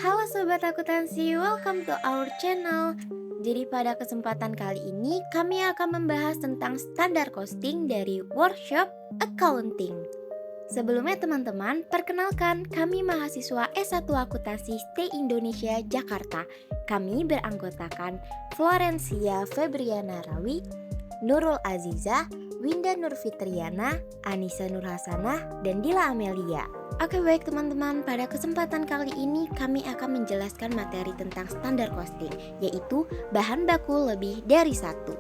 Halo Sobat Akuntansi, welcome to our channel. Jadi pada kesempatan kali ini kami akan membahas tentang standar costing dari workshop accounting. Sebelumnya teman-teman, perkenalkan kami mahasiswa S1 Akuntansi STE Indonesia Jakarta. Kami beranggotakan Florencia Febriana Rawi, Nurul Aziza, Winda Nurfitriana, Anissa Nurhasanah, dan Dila Amelia. Oke baik teman-teman, pada kesempatan kali ini kami akan menjelaskan materi tentang standar costing, yaitu bahan baku lebih dari satu.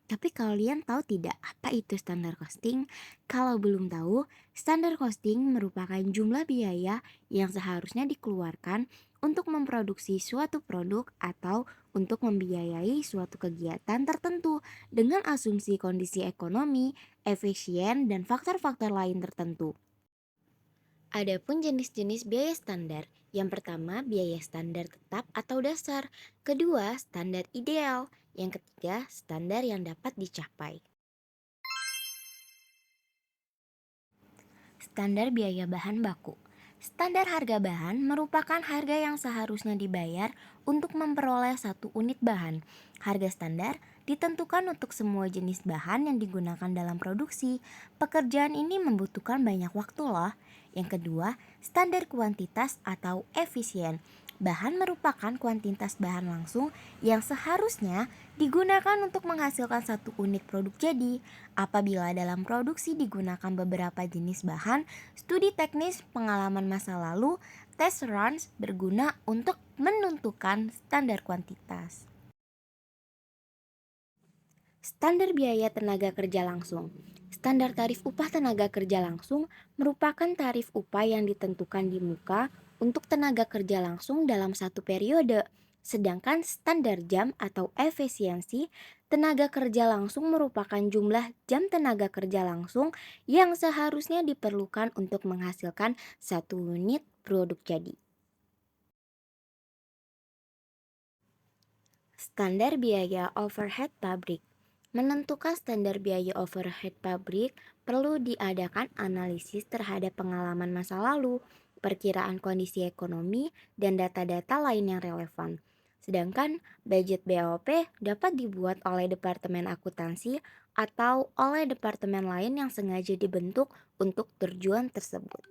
Tapi kalian tahu tidak apa itu standar costing? Kalau belum tahu, standar costing merupakan jumlah biaya yang seharusnya dikeluarkan untuk memproduksi suatu produk atau untuk membiayai suatu kegiatan tertentu dengan asumsi kondisi ekonomi, efisien, dan faktor-faktor lain tertentu. Adapun jenis-jenis biaya standar, yang pertama biaya standar tetap atau dasar, kedua standar ideal, yang ketiga standar yang dapat dicapai. Standar biaya bahan baku. Standar harga bahan merupakan harga yang seharusnya dibayar untuk memperoleh satu unit bahan. Harga standar ditentukan untuk semua jenis bahan yang digunakan dalam produksi. Pekerjaan ini membutuhkan banyak waktu loh. Yang kedua, standar kuantitas atau efisien. Bahan merupakan kuantitas bahan langsung yang seharusnya digunakan untuk menghasilkan satu unit produk jadi. Apabila dalam produksi digunakan beberapa jenis bahan, studi teknis pengalaman masa lalu, test runs berguna untuk menentukan standar kuantitas. Standar biaya tenaga kerja langsung. Standar tarif upah tenaga kerja langsung merupakan tarif upah yang ditentukan di muka untuk tenaga kerja langsung dalam satu periode. Sedangkan standar jam atau efisiensi tenaga kerja langsung merupakan jumlah jam tenaga kerja langsung yang seharusnya diperlukan untuk menghasilkan satu unit produk jadi. Standar biaya overhead pabrik. Menentukan standar biaya overhead pabrik perlu diadakan analisis terhadap pengalaman masa lalu, perkiraan kondisi ekonomi, dan data-data lain yang relevan. Sedangkan budget BOP dapat dibuat oleh Departemen Akuntansi atau oleh departemen lain yang sengaja dibentuk untuk tujuan tersebut.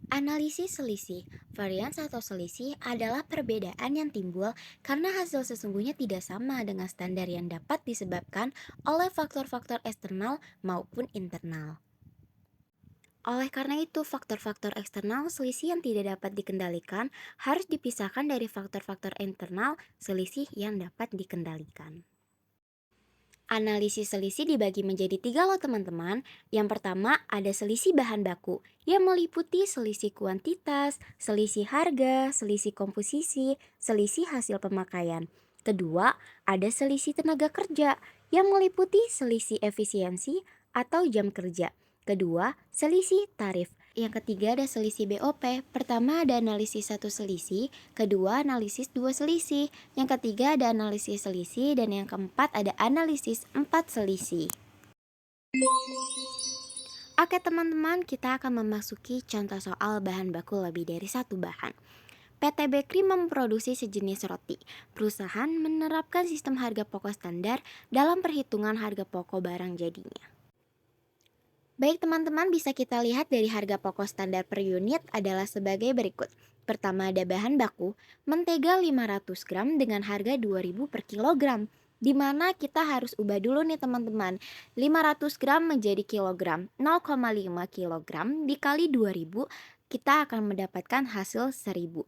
Analisis selisih. Varians atau selisih adalah perbedaan yang timbul karena hasil sesungguhnya tidak sama dengan standar yang dapat disebabkan oleh faktor-faktor eksternal maupun internal. Oleh karena itu, faktor-faktor eksternal selisih yang tidak dapat dikendalikan harus dipisahkan dari faktor-faktor internal selisih yang dapat dikendalikan. Analisis selisih dibagi menjadi tiga loh teman-teman. Yang pertama ada selisih bahan baku yang meliputi selisih kuantitas, selisih harga, selisih komposisi, selisih hasil pemakaian. Kedua ada selisih tenaga kerja yang meliputi selisih efisiensi atau jam kerja. Kedua selisih tarif. Yang ketiga ada selisih BOP. Pertama ada analisis satu selisih, kedua analisis dua selisih, yang ketiga ada analisis selisih, dan yang keempat ada analisis empat selisih. Oke teman-teman, kita akan memasuki contoh soal bahan baku lebih dari satu bahan. PT Bakery memproduksi sejenis roti. Perusahaan menerapkan sistem harga pokok standar dalam perhitungan harga pokok barang jadinya. Baik teman-teman, bisa kita lihat dari harga pokok standar per unit adalah sebagai berikut. Pertama ada bahan baku, mentega 500 gram dengan harga 2.000 per kilogram. Di mana kita harus ubah dulu nih teman-teman. 500 gram menjadi kilogram, 0,5 kilogram dikali 2.000, kita akan mendapatkan hasil 1.000.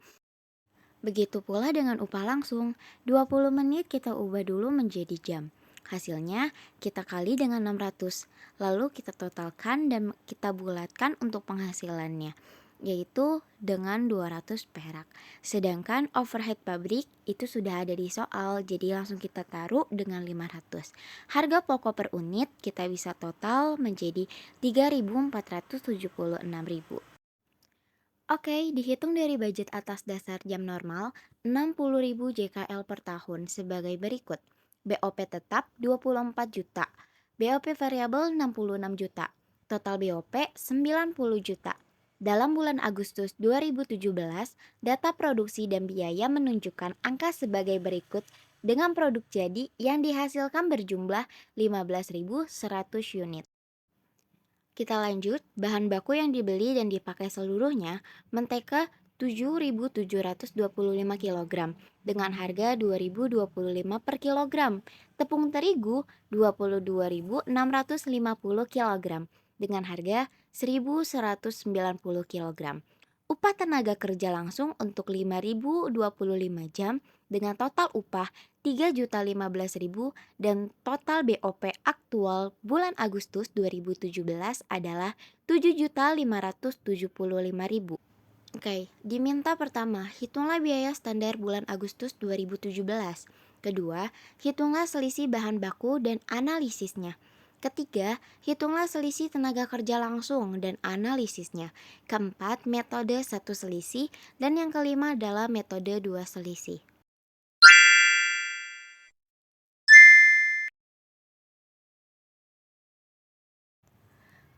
Begitu pula dengan upah langsung, 20 menit kita ubah dulu menjadi jam. Hasilnya kita kali dengan 600, lalu kita totalkan dan kita bulatkan untuk penghasilannya, yaitu dengan 200 perak. Sedangkan overhead pabrik itu sudah ada di soal, jadi langsung kita taruh dengan 500. Harga pokok per unit kita bisa total menjadi 3.476.000. Oke, dihitung dari budget atas dasar jam normal 60.000 JKL per tahun sebagai berikut. BOP tetap 24 juta, BOP variabel 66 juta, total BOP 90 juta. Dalam bulan Agustus 2017, data produksi dan biaya menunjukkan angka sebagai berikut dengan produk jadi yang dihasilkan berjumlah 15.100 unit. Kita lanjut, bahan baku yang dibeli dan dipakai seluruhnya, mentega 7.725 kg dengan harga 2.025 per kilogram, tepung terigu 22.650 kg dengan harga 1.190 kg. Upah tenaga kerja langsung untuk 5.025 jam dengan total upah 3.015.000 dan total BOP aktual bulan Agustus 2017 adalah 7.575.000. Oke, diminta pertama, hitunglah biaya standar bulan Agustus 2017. Kedua, hitunglah selisih bahan baku dan analisisnya. Ketiga, hitunglah selisih tenaga kerja langsung dan analisisnya. Keempat, metode satu selisih. Dan yang kelima adalah metode dua selisih.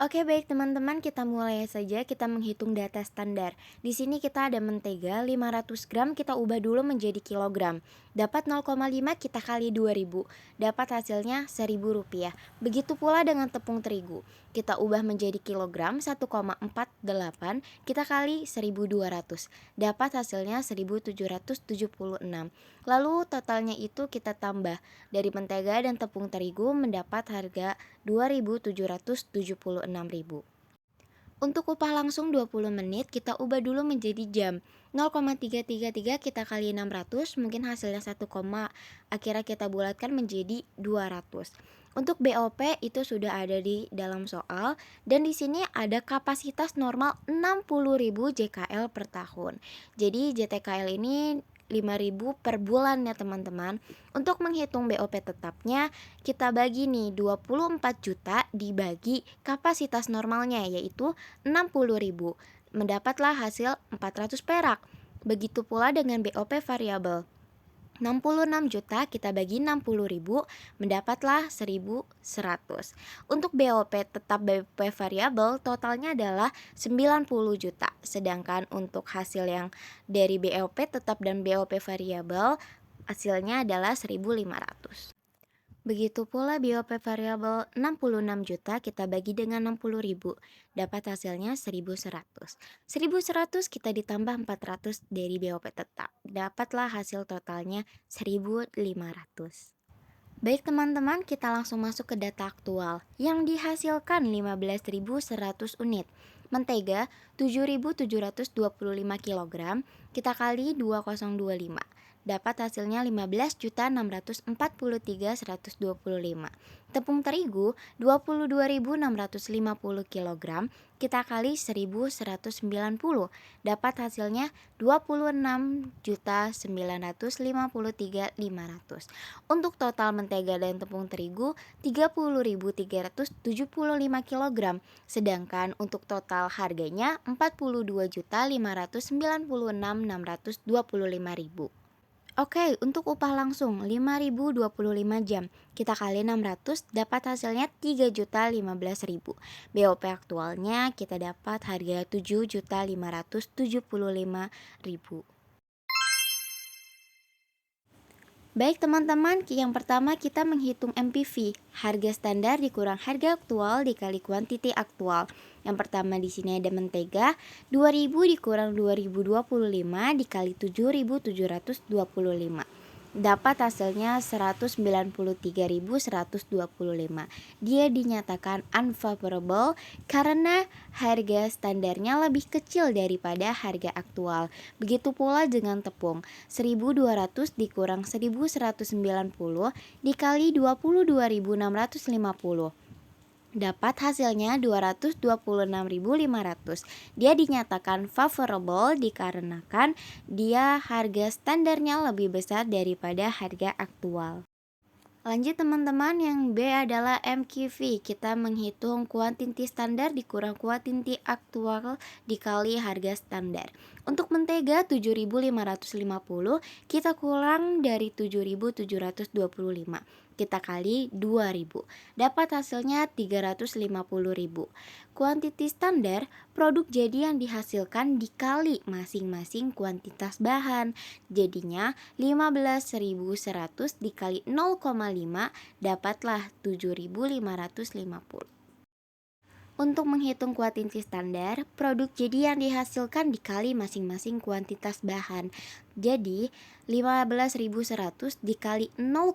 Oke, baik teman-teman, kita mulai saja. Kita menghitung data standar. Di sini kita ada mentega 500 gram, kita ubah dulu menjadi kilogram. Dapat 0,5 kita kali 2000, dapat hasilnya Rp1.000. Begitu pula dengan tepung terigu. Kita ubah menjadi kilogram 1,48, kita kali 1200, dapat hasilnya 1776. Lalu totalnya itu kita tambah dari mentega dan tepung terigu mendapat harga 2.776.000. Untuk upah langsung 20 menit kita ubah dulu menjadi jam. 0,333 kita kali 600, mungkin hasilnya 1, akhirnya kita bulatkan menjadi 200. Untuk BOP itu sudah ada di dalam soal dan di sini ada kapasitas normal 60.000 JKL per tahun. Jadi JTKL ini 5.000 per bulan ya teman-teman. Untuk menghitung BOP tetapnya kita bagi nih 24 juta dibagi kapasitas normalnya yaitu 60.000. Mendapatlah hasil 400 perak. Begitu pula dengan BOP variabel. 66 juta kita bagi 60.000 mendapatlah 1.100. Untuk BOP tetap BOP variabel totalnya adalah 90 juta. Sedangkan untuk hasil yang dari BOP tetap dan BOP variabel hasilnya adalah 1.500. Begitu pula BOP variabel 66 juta kita bagi dengan 60.000, dapat hasilnya 1.100. 1.100 kita ditambah 400 dari BOP tetap, dapatlah hasil totalnya 1.500. Baik teman-teman, kita langsung masuk ke data aktual. Yang dihasilkan 15.100 unit. Mentega 7.725 kg, kita kali 2025. Dapat hasilnya 15.643.125. Tepung terigu 22.650 kg, kita kali 1.190. Dapat hasilnya 26.953.500. Untuk total mentega dan tepung terigu 30.375 kg, sedangkan untuk total harganya 42.596.625.000. Oke, untuk upah langsung 5.025 jam, kita kali 600 dapat hasilnya 3.015.000. BOP aktualnya kita dapat harga 7.575.000. Baik teman-teman, yang pertama kita menghitung MPV, harga standar dikurang harga aktual dikali kuantiti aktual. Yang pertama di sini ada mentega, 2000 dikurang 2025 dikali 7725. Dapat hasilnya 193.125. Dia dinyatakan unfavorable karena harga standarnya lebih kecil daripada harga aktual. Begitu pula dengan tepung, 1.200 dikurang 1.190 dikali 22.650. Dapat hasilnya 226.500. Dia dinyatakan favorable dikarenakan dia harga standarnya lebih besar daripada harga aktual. Lanjut teman-teman, yang B adalah MQV. Kita menghitung kuantiti standar dikurang kuantiti aktual dikali harga standar. Untuk mentega 7.550 kita kurang dari 7.725. Kita kali 2.000. Dapat hasilnya 350.000. Kuantiti standar produk jadi yang dihasilkan dikali masing-masing kuantitas bahan. Jadinya 15.100 dikali 0,5 dapatlah 7.550. Untuk menghitung kuantiti standar, produk jadi yang dihasilkan dikali masing-masing kuantitas bahan. Jadi 15.100 dikali 0,5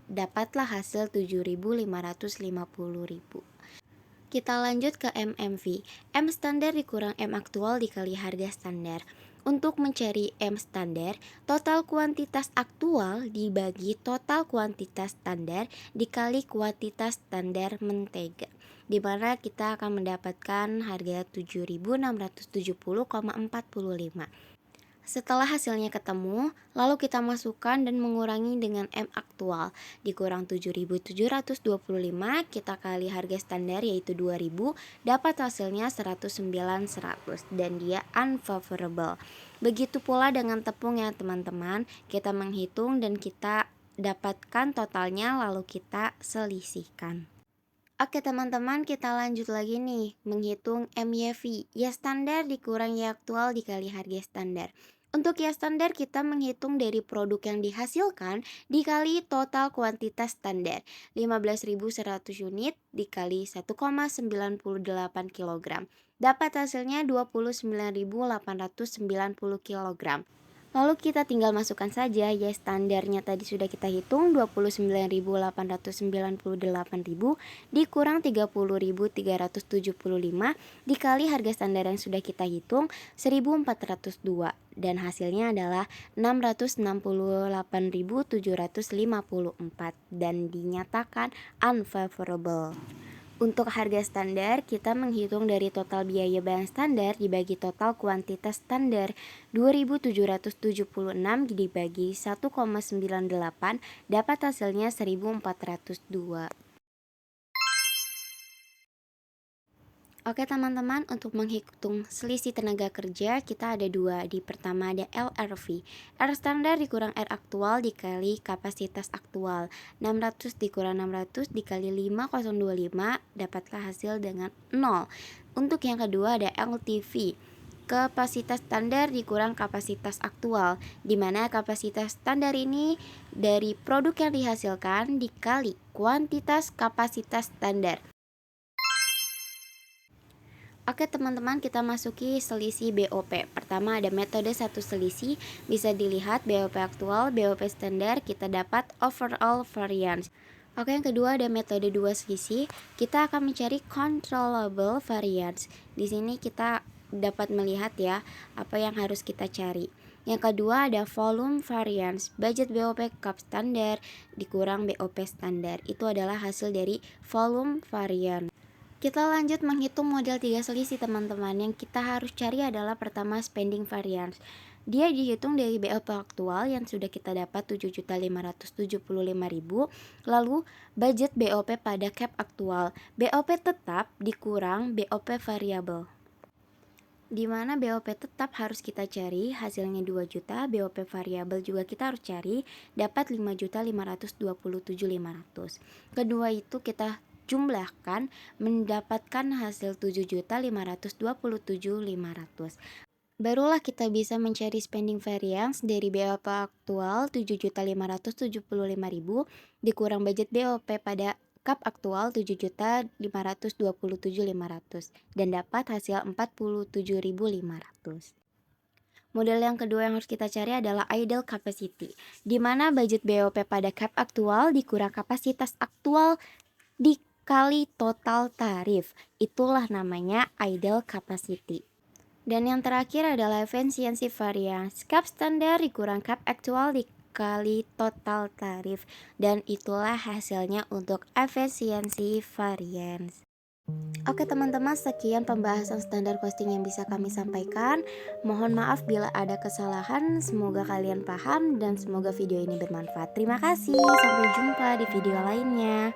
dapatlah hasil 7.550.000. Kita lanjut ke MMV. M standar dikurang M aktual dikali harga standar. Untuk mencari M standar, total kuantitas aktual dibagi total kuantitas standar dikali kuantitas standar mentega, di mana kita akan mendapatkan harga 7.670,45. Setelah hasilnya ketemu, lalu kita masukkan dan mengurangi dengan M aktual. Dikurang 7.725, kita kali harga standar yaitu 2.000, dapat hasilnya 109.100 dan dia unfavorable. Begitu pula dengan tepung ya teman-teman, kita menghitung dan kita dapatkan totalnya lalu kita selisihkan. Oke teman-teman, kita lanjut lagi nih, menghitung MYV, ya standar dikurang ya aktual dikali harga standar. Untuk ya standar kita menghitung dari produk yang dihasilkan dikali total kuantitas standar, 15.100 unit dikali 1,98 kg. Dapat hasilnya 29.890 kg. Lalu kita tinggal masukkan saja ya standarnya tadi sudah kita hitung 29.898.000 dikurang 30.375 dikali harga standar yang sudah kita hitung 1.402 dan hasilnya adalah 668.754 dan dinyatakan unfavorable. Untuk harga standar, kita menghitung dari total biaya bahan standar dibagi total kuantitas standar. 2.776 dibagi 1,98 dapat hasilnya 1.402. Oke teman-teman, untuk menghitung selisih tenaga kerja kita ada dua. Di pertama ada LRV. R standar dikurang R aktual dikali kapasitas aktual. 600 dikurang 600 dikali 5025 dapatlah hasil dengan 0. Untuk yang kedua ada LTV. Kapasitas standar dikurang kapasitas aktual, di mana kapasitas standar ini dari produk yang dihasilkan dikali kuantitas kapasitas standar. Oke teman-teman, kita masuki selisih BOP. Pertama ada metode satu selisih, bisa dilihat BOP aktual, BOP standar, kita dapat overall variance. Oke, yang kedua ada metode dua selisih, kita akan mencari controllable variance. Di sini kita dapat melihat ya apa yang harus kita cari. Yang kedua ada volume variance, budget BOP cup standar dikurang BOP standar. Itu adalah hasil dari volume variance. Kita lanjut menghitung model 3 selisih teman-teman. Yang kita harus cari adalah pertama spending variance. Dia dihitung dari BOP aktual yang sudah kita dapat 7.575.000, lalu budget BOP pada cap aktual. BOP tetap dikurang BOP variabel. Di mana BOP tetap harus kita cari, hasilnya 2 juta, BOP variabel juga kita harus cari, dapat 5.527.500. Kedua itu kita jumlahkan mendapatkan hasil 7.527.500. Barulah kita bisa mencari spending variance dari BOP aktual 7.575.000 dikurang budget BOP pada cap aktual 7.527.500 dan dapat hasil 47.500. Model yang kedua yang harus kita cari adalah idle capacity, di mana budget BOP pada cap aktual dikurang kapasitas aktual dikali total tarif. Itulah namanya idle capacity. Dan yang terakhir adalah efisiensi variance. Cap standar dikurang cap aktual dikali total tarif. Dan itulah hasilnya untuk efisiensi variance. Oke teman-teman, sekian pembahasan standar costing yang bisa kami sampaikan. Mohon maaf bila ada kesalahan, semoga kalian paham dan semoga video ini bermanfaat. Terima kasih, sampai jumpa di video lainnya.